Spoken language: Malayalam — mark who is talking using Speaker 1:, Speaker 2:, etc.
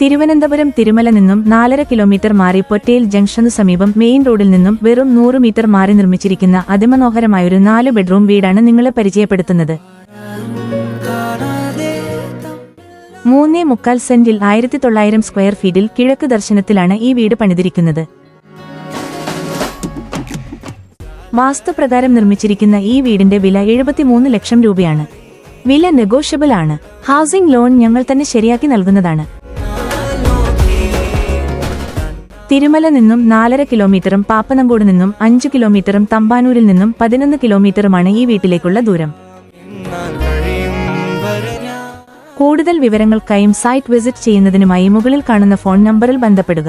Speaker 1: തിരുവനന്തപുരം തിരുമല നിന്നും 4.5 കിലോമീറ്റർ മാറി പൊറ്റയിൽ ജംഗ്ഷനു സമീപം മെയിൻ റോഡിൽ നിന്നും വെറും 100 മീറ്റർ മാറി നിർമ്മിച്ചിരിക്കുന്ന അതിമനോഹരമായൊരു 4 ബെഡ്റൂം വീടാണ് നിങ്ങളെ പരിചയപ്പെടുത്തുന്നത്. 3.25 സെന്റിൽ 1900 സ്ക്വയർ ഫീറ്റിൽ കിഴക്ക് ദർശനത്തിലാണ് ഈ വീട് പണിതിരിക്കുന്നത്. വാസ്തുപ്രകാരം നിർമ്മിച്ചിരിക്കുന്ന ഈ വീടിന്റെ വില 73 ലക്ഷം രൂപയാണ്. വില നെഗോഷ്യബിൾ ആണ്. ഹൗസിംഗ് ലോൺ ഞങ്ങൾ തന്നെ ശരിയാക്കി നൽകുന്നതാണ്. തിരുമല നിന്നും 4.5 കിലോമീറ്ററും പാപ്പനംകോട് നിന്നും 5 കിലോമീറ്ററും തമ്പാനൂരിൽ നിന്നും 11 കിലോമീറ്ററുമാണ് ഈ വീട്ടിലേക്കുള്ള ദൂരം. കൂടുതൽ വിവരങ്ങൾക്കായും സൈറ്റ് വിസിറ്റ് ചെയ്യുന്നതിനുമായി മുകളിൽ കാണുന്ന ഫോൺ നമ്പറിൽ ബന്ധപ്പെടുക.